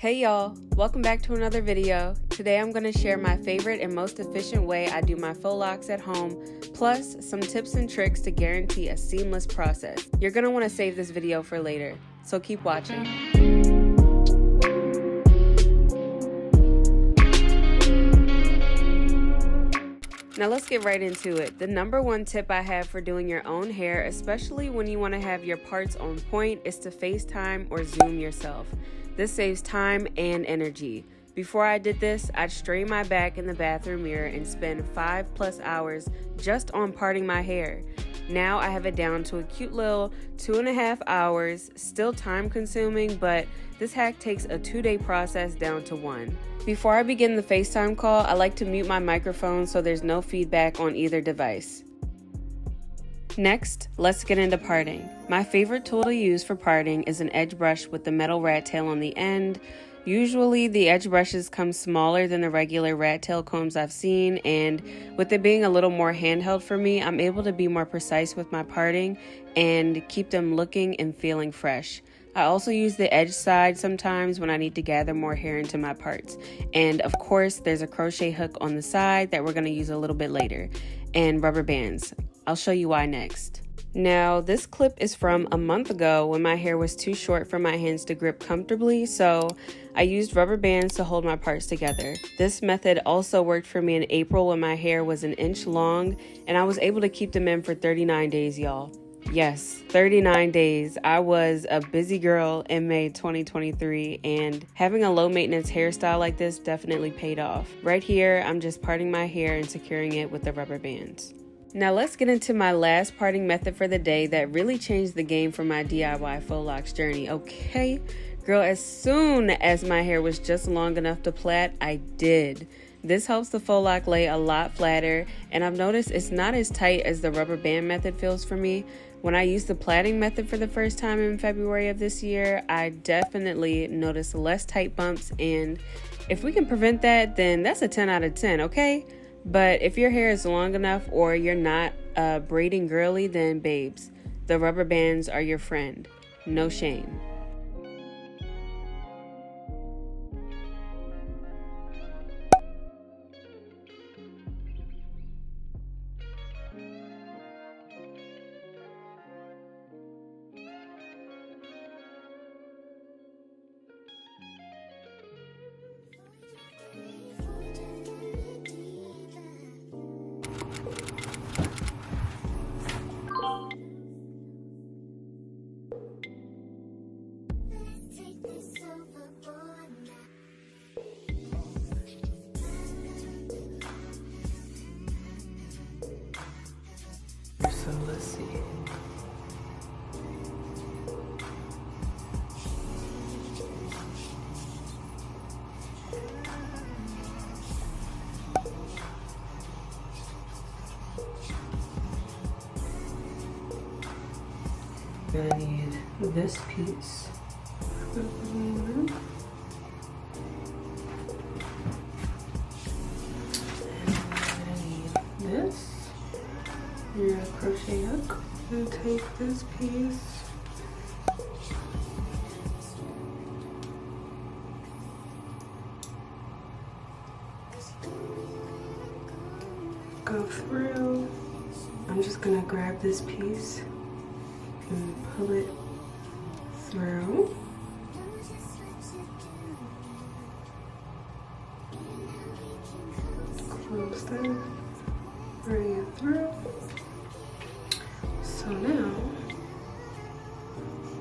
Hey y'all, welcome back to another video. Today I'm going to share my favorite and most efficient way I do my faux locks at home, plus some tips and tricks to guarantee a seamless process. You're going to want to save this video for later, so keep watching. Now let's get right into it. The number one tip I have for doing your own hair, especially when you want to have your parts on point, is to FaceTime or Zoom yourself. This saves time and energy. Before I did this, I'd strain my back in the bathroom mirror and spend 5+ hours just on parting my hair. Now I have it down to a cute little 2.5 hours, still time consuming, but this hack takes a 2-day process down to 1. Before I begin the FaceTime call, I like to mute my microphone so there's no feedback on either device. Next, let's get into parting. My favorite tool to use for parting is an edge brush with the metal rat tail on the end. Usually the edge brushes come smaller than the regular rat tail combs I've seen, and with it being a little more handheld for me, I'm able to be more precise with my parting and keep them looking and feeling fresh. I also use the edge side sometimes when I need to gather more hair into my parts. And of course, there's a crochet hook on the side that we're going to use a little bit later, and rubber bands. I'll show you why next. Now, this clip is from a month ago when my hair was too short for my hands to grip comfortably, so I used rubber bands to hold my parts together. This method also worked for me in April when my hair was 1 inch long, and I was able to keep them in for 39 days, y'all. Yes, 39 days. I was a busy girl in May 2023, and having a low maintenance hairstyle like this definitely paid off. Right here, I'm just parting my hair and securing it with the rubber bands. Now let's get into my last parting method for the day that really changed the game for my DIY faux locks journey, okay? Girl, as soon as my hair was just long enough to plait, I did. This helps the faux lock lay a lot flatter, and I've noticed it's not as tight as the rubber band method feels for me. When I used the plaiting method for the first time in February of this year, I definitely noticed less tight bumps, and if we can prevent that, then that's a 10 out of 10, okay? But if your hair is long enough or you're not braiding girly, then babes, the rubber bands are your friend. No shame. So let's see. Gonna need this piece. And I'm gonna need this. Your crochet hook, and take this piece, go through. I'm just gonna grab this piece and pull it through. Close that, bring it through. So now,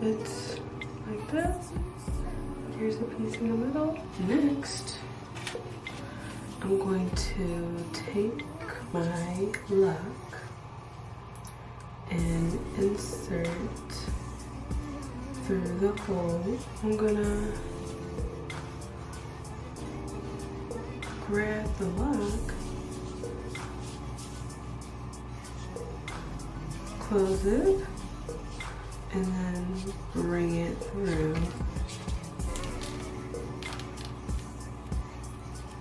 it's like that. Here's a piece in the middle. Next, I'm going to take my lock and insert through the hole. I'm gonna grab the lock, close it, and then bring it through.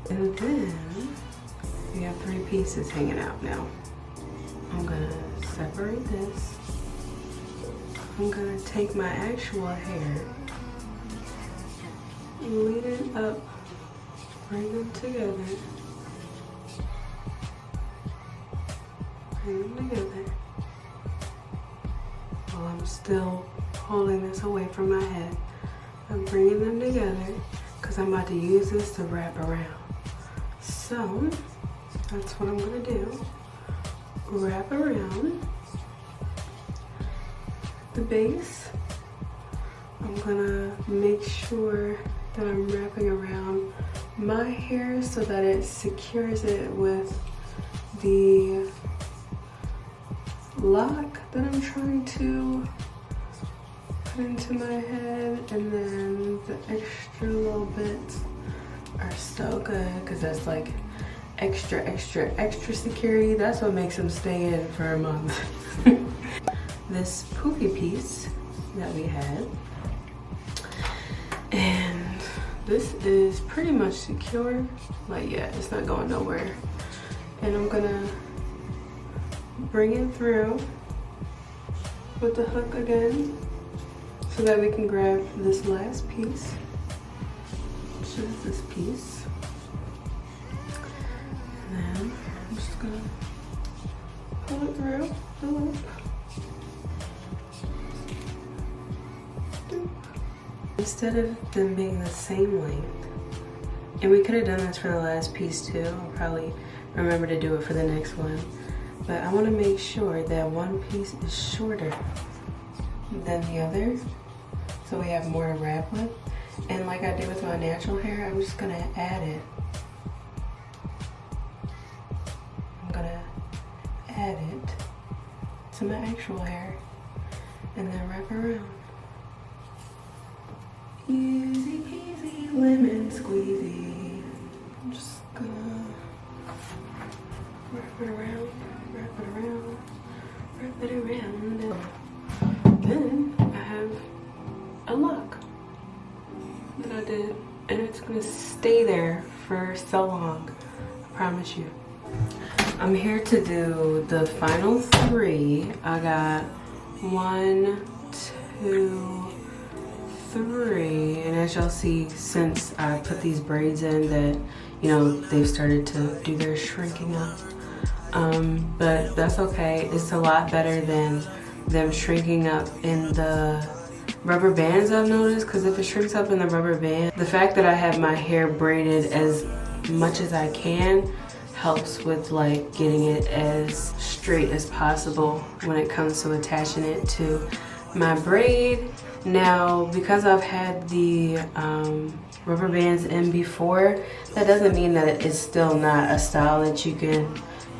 And then we have 3 pieces hanging out now. I'm gonna separate this. I'm gonna take my actual hair lead it up, bring them together. Bring them together. While I'm still holding this away from my head, I'm bringing them together because I'm about to use this to wrap around. So that's what I'm gonna do. Wrap around the base. I'm gonna make sure that I'm wrapping around my hair so that it secures it with the lock that I'm trying to put into my head, and then the extra little bits are so good because that's like extra security. That's what makes them stay in for a month. This poofy piece that we had, and this is pretty much secure. Like, yeah, it's not going nowhere. And I'm gonna bring it through with the hook again so that we can grab this last piece, which is this piece. And then I'm just gonna pull it through the loop. Instead of them being the same length, and we could have done this for the last piece too, I'll probably remember to do it for the next one, but I want to make sure that one piece is shorter than the other so we have more to wrap with. And like I did with my natural hair, I'm just gonna add it. I'm gonna add it to my actual hair and then wrap around. Easy peasy lemon squeezy. I'm just gonna wrap it around, wrap it around, wrap it around. Then I have a lock that I did, and it's gonna stay there for so long, I promise you. I'm here to do the final 3. I got 1, 2, 3, and as y'all see, since I put these braids in, that, you know, they've started to do their shrinking up. But that's okay. It's a lot better than them shrinking up in the rubber bands, I've noticed, because if it shrinks up in the rubber band, the fact that I have my hair braided as much as I can helps with like getting it as straight as possible when it comes to attaching it to my braid. Now, because I've had the rubber bands in before, that doesn't mean that it's still not a style that you can,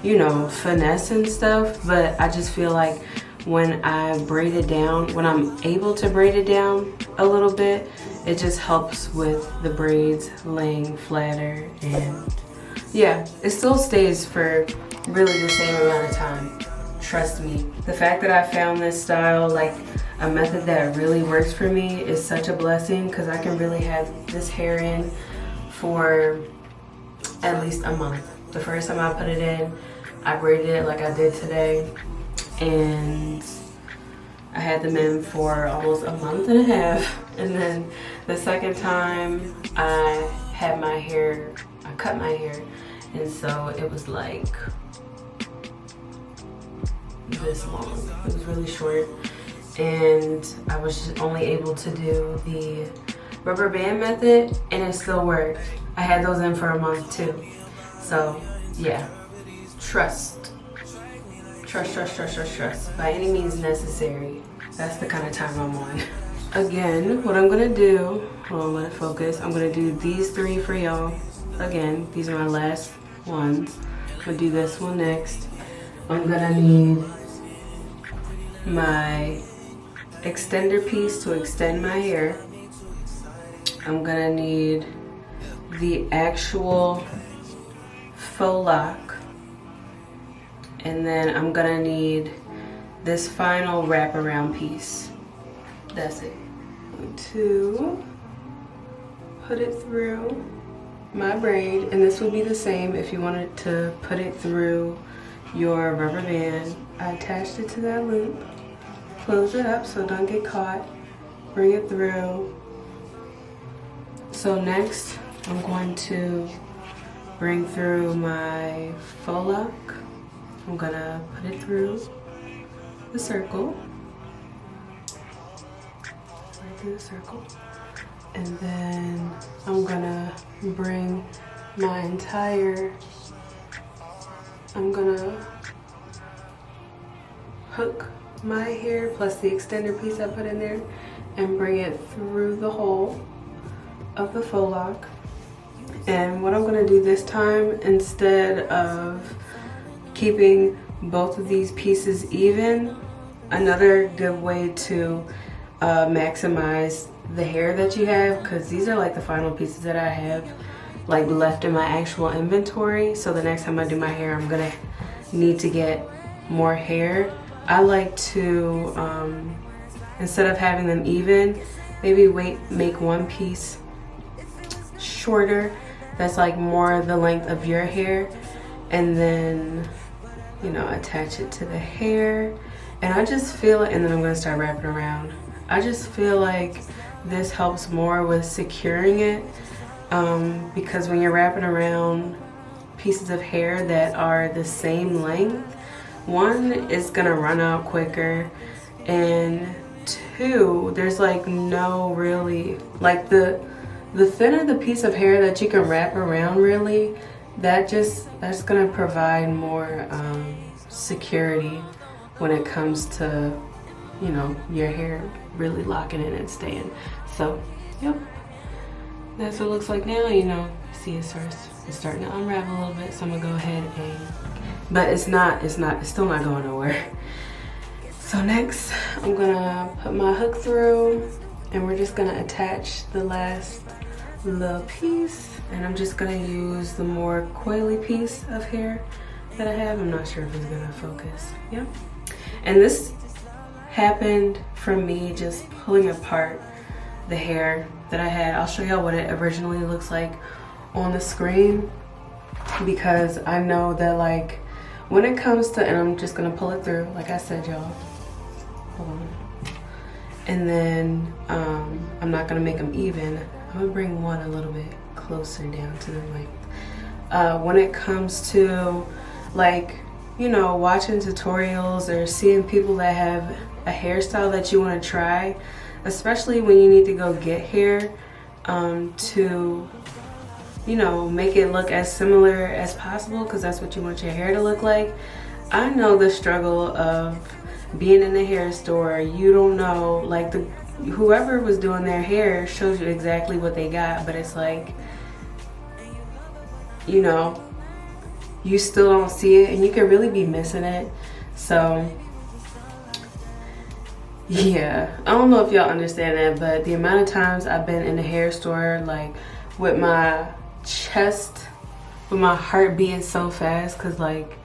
you know, finesse and stuff, but I just feel like when I braid it down, when I'm able to braid it down a little bit, it just helps with the braids laying flatter, and yeah, it still stays for really the same amount of time. Trust me. The fact that I found this style, like a method that really works for me, is such a blessing, because I can really have this hair in for at least a month. The first time I put it in, I braided it like I did today, and I had them in for almost a month and a half. And then the second time I had my hair, I cut my hair, and so it was like this long. It was really short, and I was just only able to do the rubber band method, and it still worked. I had those in for a month too. So yeah, trust by any means necessary. That's the kind of time I'm on. Again, what I'm gonna do, hold on, let it focus. I'm gonna do these 3 for y'all. Again, these are my last ones. I'm gonna do this one next. I'm gonna need my extender piece to extend my hair. I'm gonna need the actual faux lock. And then I'm gonna need this final wraparound piece. That's it. To put it through my braid, and this would be the same if you wanted to put it through your rubber band. I attached it to that loop, close it up so it don't get caught, bring it through, So next, I'm going to bring through my faux loc. I'm gonna put it through the circle. Right through the circle. And then I'm gonna bring my entire, I'm gonna hook my hair plus the extender piece I put in there and bring it through the hole of the faux loc. And what I'm gonna do this time, instead of keeping both of these pieces even, another good way to maximize the hair that you have, because these are like the final pieces that I have like left in my actual inventory. So the next time I do my hair, I'm gonna need to get more hair. I like to, instead of having them even, maybe make one piece shorter that's like more the length of your hair, and then, you know, attach it to the hair. And I just feel it, and then I'm gonna start wrapping around. I just feel like this helps more with securing it, because when you're wrapping around pieces of hair that are the same length, one, it's gonna run out quicker, and two, there's like no really, like the thinner the piece of hair that you can wrap around, really, that's gonna provide more security when it comes to, you know, your hair really locking in and staying. So, yep, that's what it looks like now. You know, see it's starting to unravel a little bit, so I'm gonna go ahead and, but it's still not going nowhere. So next, I'm gonna put my hook through, and we're just gonna attach the last little piece, and I'm just gonna use the more coily piece of hair that I have. I'm not sure if it's gonna focus. Yep. And this happened from me just pulling apart the hair that I had. I'll show y'all what it originally looks like on the screen, because I know that like when it comes to, and I'm just gonna pull it through like I said, y'all. Hold on. And then I'm not gonna make them even. I'm gonna bring one a little bit closer down to the length. When it comes to like, you know, watching tutorials or seeing people that have a hairstyle that you want to try, especially when you need to go get hair to, you know, make it look as similar as possible, because that's what you want your hair to look like. I know the struggle of being in the hair store. You don't know, like whoever was doing their hair shows you exactly what they got, but it's like, you know, you still don't see it, and you can really be missing it. So yeah, I don't know if y'all understand that, but the amount of times I've been in the hair store, like with my chest, with my heart beating so fast, because like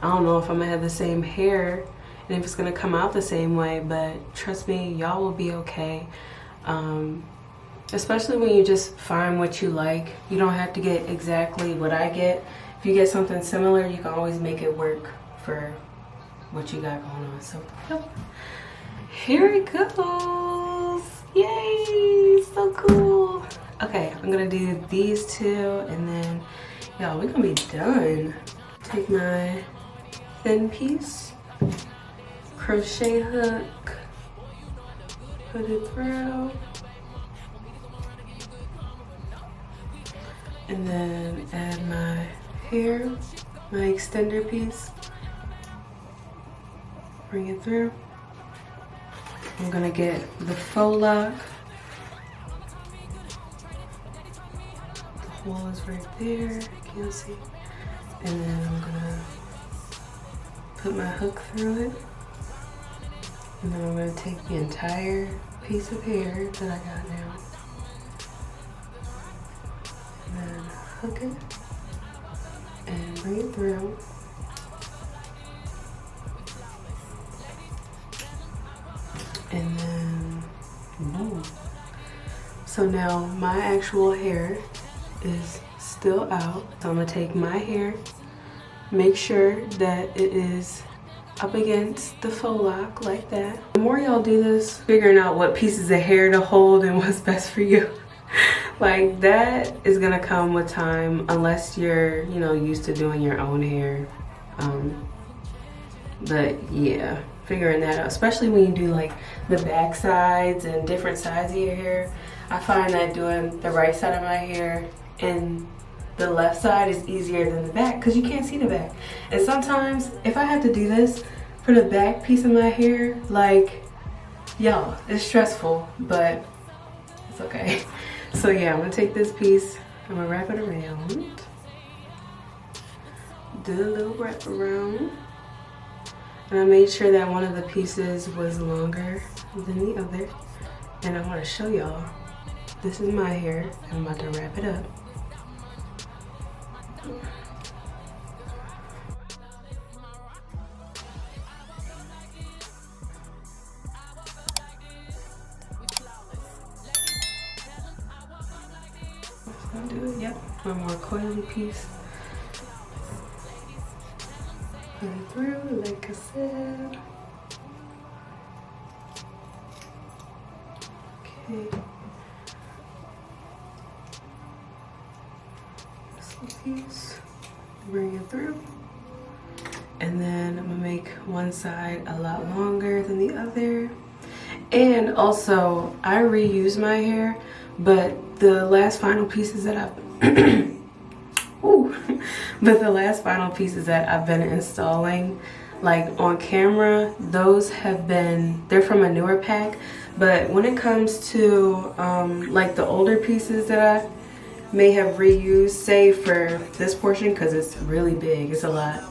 I don't know if I'm gonna have the same hair and if it's gonna come out the same way, but trust me, y'all will be okay. Especially when you just find what you like. You don't have to get exactly what I get. If you get something similar, you can always make it work for what you got going on. So, yep. Here it goes. Yay, so cool. Okay, I'm gonna do these two, and then, y'all, we're gonna be done. Take my thin piece, crochet hook, put it through, and then add my hair, my extender piece, bring it through. I'm gonna get the faux loc. The hole is right there, can't see. And then I'm gonna put my hook through it. And then I'm gonna take the entire piece of hair that I got now. And then hook it and bring it through. And then boom. So now my actual hair is still out. So I'm gonna take my hair, make sure that it is up against the faux loc like that. The more y'all do this, figuring out what pieces of hair to hold and what's best for you, Like that is gonna come with time unless you're, you know, used to doing your own hair. But yeah, figuring that out, especially when you do like the back sides and different sides of your hair. I find that doing the right side of my hair and the left side is easier than the back because you can't see the back. And sometimes if I have to do this for the back piece of my hair, like, y'all, it's stressful, but it's okay. So yeah, I'm gonna take this piece, I'm gonna wrap it around, do a little wrap around, and I made sure that one of the pieces was longer than the other. And I wanna show y'all, this is my hair, I'm about to wrap it up. Do it, yep, one more coily piece. Put it through, like I said. Okay. This piece, bring it through. And then I'm gonna make one side a lot longer than the other. And also, I reuse my hair, but the last final pieces that I've but the last final pieces that I've been installing, like on camera, those have been, they're from a newer pack. But when it comes to like the older pieces that I may have reused, say for this portion, because it's really big, it's a lot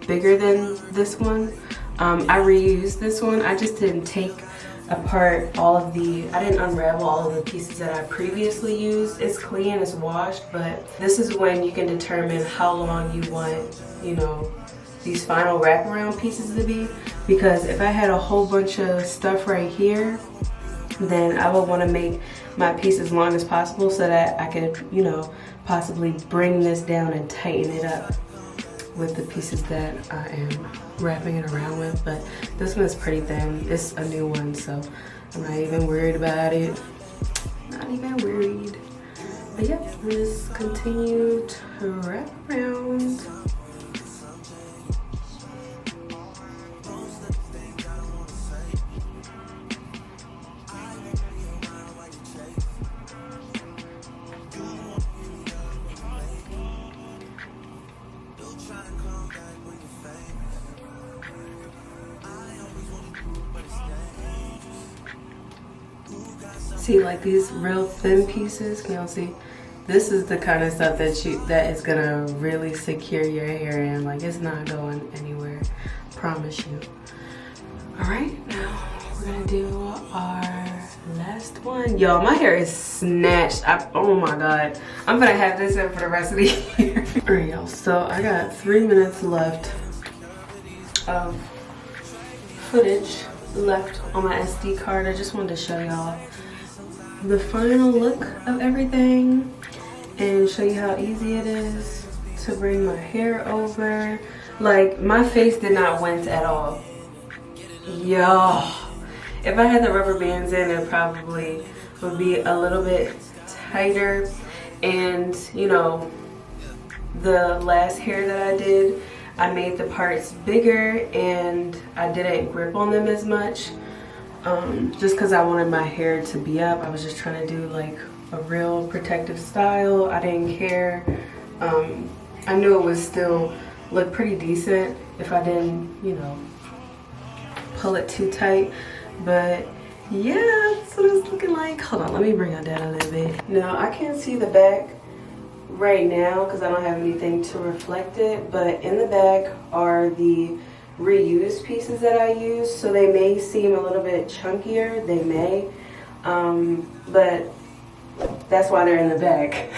bigger than this one. I reused this one. I just didn't take apart all of the, I didn't unravel all of the pieces that I previously used. It's clean, it's washed, but this is when you can determine how long you want, you know, these final wraparound pieces to be. Because if I had a whole bunch of stuff right here, then I would want to make my piece as long as possible so that I could, you know, possibly bring this down and tighten it up with the pieces that I am wrapping it around with. But this one is pretty thin. It's a new one, so I'm not even worried about it. Not even worried. But yep, let's continue to wrap around. See, like these real thin pieces, can y'all see? This is the kind of stuff that is gonna really secure your hair in. Like, it's not going anywhere, promise you. All right, now we're gonna do our last one. Yo, my hair is snatched. Oh my God, I'm gonna have this in for the rest of the year. All right, y'all, so I got 3 minutes left of footage left on my SD card. I just wanted to show y'all the final look of everything and show you how easy it is to bring my hair over. Like, my face did not wince at all. Yo, if I had the rubber bands in, it probably would be a little bit tighter. And you know, the last hair that I did, I made the parts bigger and I didn't grip on them as much. Just because I wanted my hair to be up. I was just trying to do like a real protective style. I didn't care. I knew it would still look pretty decent if I didn't, you know, pull it too tight. But yeah, that's what it's looking like. Hold on, let me bring it down a little bit. Now, I can't see the back right now because I don't have anything to reflect it, but in the back are the reused pieces that I use, so they may seem a little bit chunkier, they may, but that's why they're in the back.